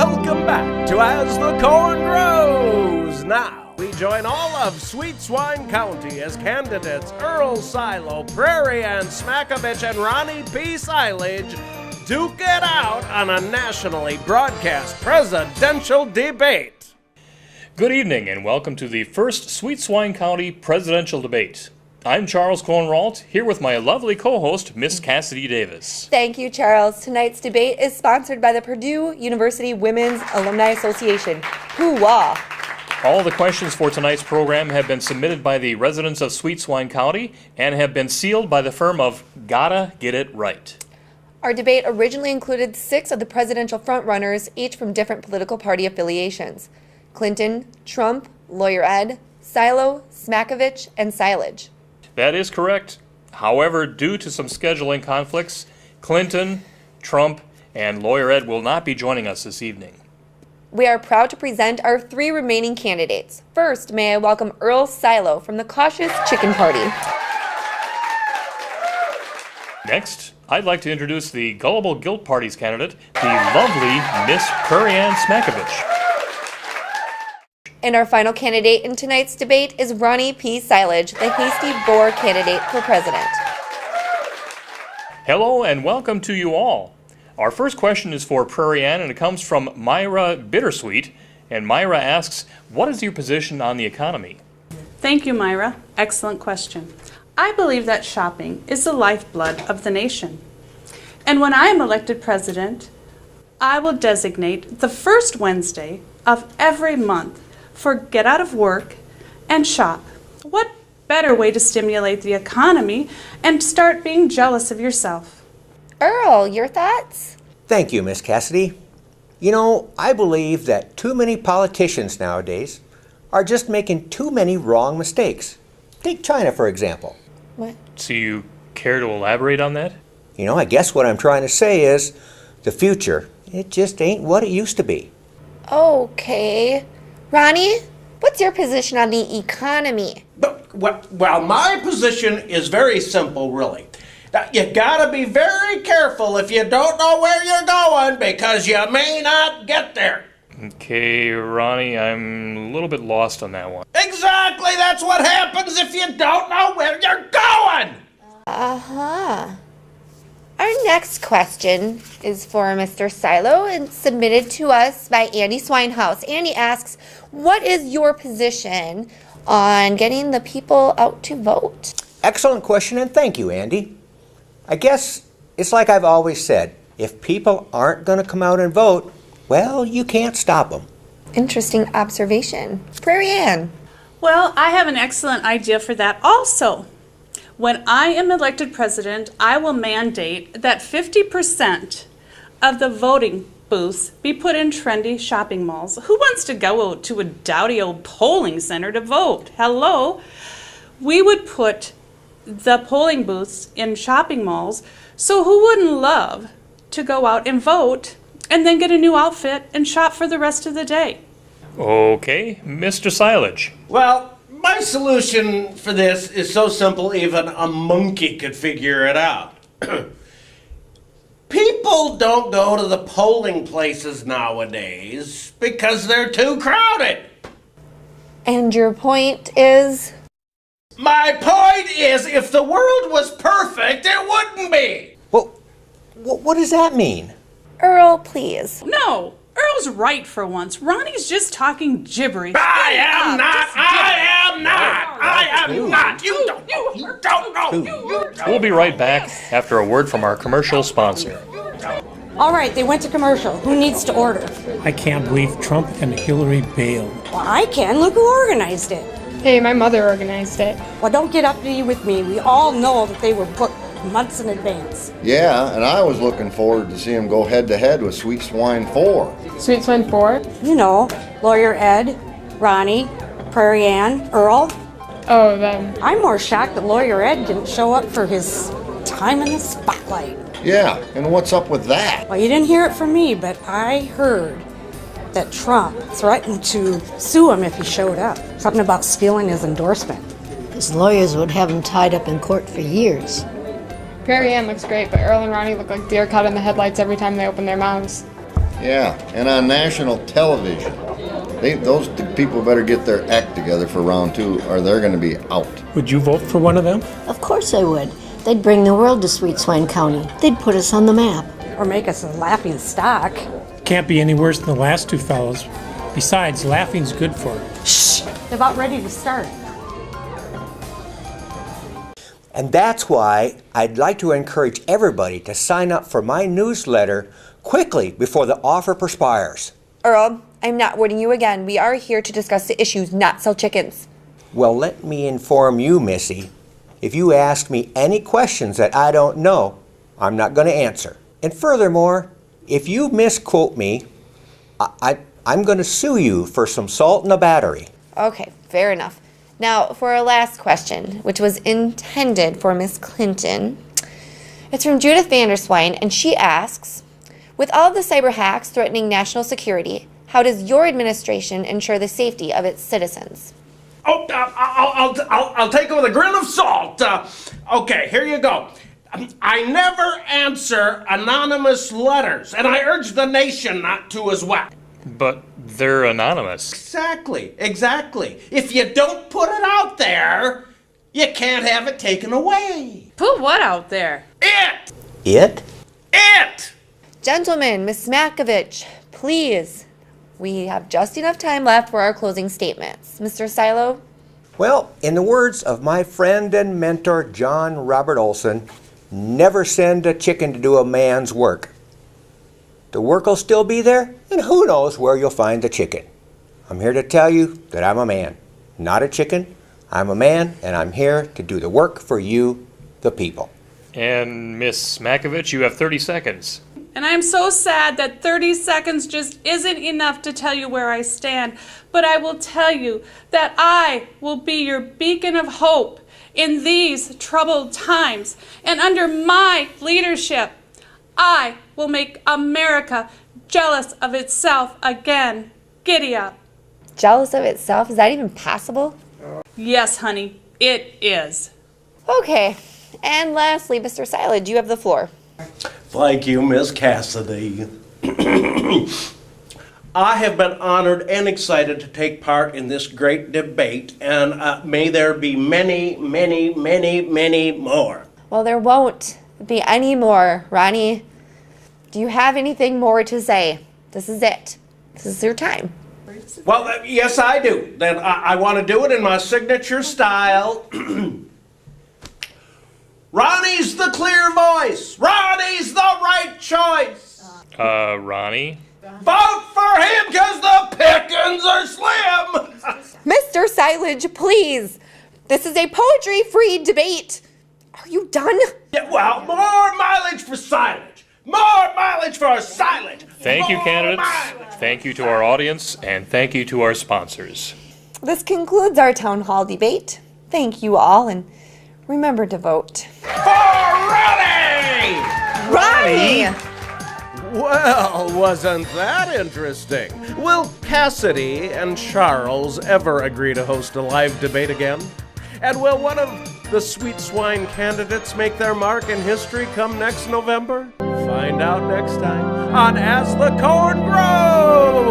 Welcome back to As the Corn Grows. Now, we join all of Sweet Swine County as candidates Earl Silo, Prairie Ann Smakovich, and Ronnie P. Silage duke it out on a nationally broadcast presidential debate. Good evening and welcome to the first Sweet Swine County presidential debate. I'm Charles Cohnralt, here with my lovely co-host, Miss Cassidy Davis. Thank you, Charles. Tonight's debate is sponsored by the Purdue University Women's Alumni Association. Hoo-wah! All the questions for tonight's program have been submitted by the residents of Sweet Swine County and have been sealed by the firm of Gotta Get It Right. Our debate originally included 6 of the presidential frontrunners, each from different political party affiliations: Clinton, Trump, Lawyer Ed, Silo, Smakovich, and Silage. That is correct. However, due to some scheduling conflicts, Clinton, Trump, and Lawyer Ed will not be joining us this evening. We are proud to present our 3 remaining candidates. First, may I welcome Earl Silo from the Cautious Chicken Party. Next, I'd like to introduce the Gullible Guilt Party's candidate, the lovely Miss Prairie Ann Smakovich. And our final candidate in tonight's debate is Ronnie P. Silage, the hasty bore candidate for president. Hello and welcome to you all. Our first question is for Prairie Ann, and it comes from Myra Bittersweet. And Myra asks, what is your position on the economy? Thank you, Myra. Excellent question. I believe that shopping is the lifeblood of the nation. And when I am elected president, I will designate the first Wednesday of every month for get out of work and shop. What better way to stimulate the economy and start being jealous of yourself? Earl, your thoughts? Thank you, Miss Cassidy. You know, I believe that too many politicians nowadays are just making too many wrong mistakes. Take China, for example. What? Do you care to elaborate on that? You know, I guess what I'm trying to say is the future, it just ain't what it used to be. Okay. Ronnie, what's your position on the economy? Well, my position is very simple, really. You gotta be very careful if you don't know where you're going, because you may not get there. Okay, Ronnie, I'm a little bit lost on that one. Exactly, that's what happens if you don't know where you're going! Uh-huh. Our next question is for Mr. Silo and submitted to us by Andy Swinehouse. Andy asks, what is your position on getting the people out to vote? Excellent question, and thank you, Andy. I guess it's like I've always said, if people aren't going to come out and vote, well, you can't stop them. Interesting observation. Prairie Ann. Well, I have an excellent idea for that also. When I am elected president, I will mandate that 50% of the voting booths be put in trendy shopping malls. Who wants to go to a dowdy old polling center to vote? Hello? We would put the polling booths in shopping malls, so who wouldn't love to go out and vote and then get a new outfit and shop for the rest of the day? Okay, Mr. Silage. Well, my solution for this is so simple even a monkey could figure it out. People don't go to the polling places nowadays because they're too crowded. And your point is? My point is, if the world was perfect, it wouldn't be. Well, what does that mean? Earl, please. No, Earl's right for once. Ronnie's just talking gibberish. I am not. You don't know. We'll be right back after a word from our commercial sponsor. All right, they went to commercial. Who needs to order? I can't believe Trump and Hillary bailed. Well, I can. Look who organized it. Hey, my mother organized it. Well, don't get uppity with me. We all know that they were booked months in advance. Yeah, and I was looking forward to see him go head-to-head with Sweet Swine 4. Sweet Swine 4? You know, Lawyer Ed, Ronnie, Prairie Ann, Earl. Oh, them. I'm more shocked that Lawyer Ed didn't show up for his time in the spotlight. Yeah, and what's up with that? Well, you didn't hear it from me, but I heard that Trump threatened to sue him if he showed up. Something about stealing his endorsement. His lawyers would have him tied up in court for years. Prairie Ann looks great, but Earl and Ronnie look like deer caught in the headlights every time they open their mouths. Yeah, and on national television. Those people better get their act together for round 2 or they're going to be out. Would you vote for one of them? Of course I would. They'd bring the world to Sweet Swine County. They'd put us on the map. Or make us a laughing stock. Can't be any worse than the last two fellows. Besides, laughing's good for it. Shh! They're about ready to start. And that's why I'd like to encourage everybody to sign up for my newsletter quickly before the offer perspires. Earl, I'm not warning you again. We are here to discuss the issues, not sell chickens. Well, let me inform you, Missy. If you ask me any questions that I don't know, I'm not going to answer. And furthermore, if you misquote me, I'm going to sue you for some salt in a battery. Okay, fair enough. Now, for our last question, which was intended for Miss Clinton, it's from Judith Vanderswine, and she asks, with all of the cyber hacks threatening national security, how does your administration ensure the safety of its citizens? Oh, I'll take it with a grain of salt. Okay, here you go. I never answer anonymous letters, and I urge the nation not to as well. But they're anonymous. Exactly. If you don't put it out there, you can't have it taken away. Put what out there? It! It? It! Gentlemen, Ms. Smakovich, please. We have just enough time left for our closing statements. Mr. Silo? Well, in the words of my friend and mentor, John Robert Olson, never send a chicken to do a man's work. The work will still be there, and who knows where you'll find the chicken. I'm here to tell you that I'm a man, not a chicken. I'm a man, and I'm here to do the work for you, the people. And Miss Smakovich, you have 30 seconds. And I'm so sad that 30 seconds just isn't enough to tell you where I stand. But I will tell you that I will be your beacon of hope in these troubled times. And under my leadership, I will make America jealous of itself again. Giddy up. Jealous of itself? Is that even possible? Yes, honey, it is. Okay. And lastly, Mr. Silage, you have the floor. Thank you, Miss Cassidy. I have been honored and excited to take part in this great debate, and may there be many, many, many, many more. Well, there won't be any more. Ronnie, do you have anything more to say? This is it. This is your time. Well, yes, I do. Then I want to do it in my signature style. Ronnie's the clear voice. Ronnie's the right choice. Ronnie? Vote for him because the pickings are slim. Mr. Silage, please. This is a poetry-free debate. Are you done? Yeah, well, more mileage for silage. More mileage for silage. Thank you, More candidates. mileage. Thank you to our audience, and thank you to our sponsors. This concludes our town hall debate. Thank you all, and remember to vote. For Ronnie! Ronnie! Well, wasn't that interesting? Will Cassidy and Charles ever agree to host a live debate again? And will one of the Sweet Swine candidates make their mark in history come next November? Find out next time on As the Corn Grows!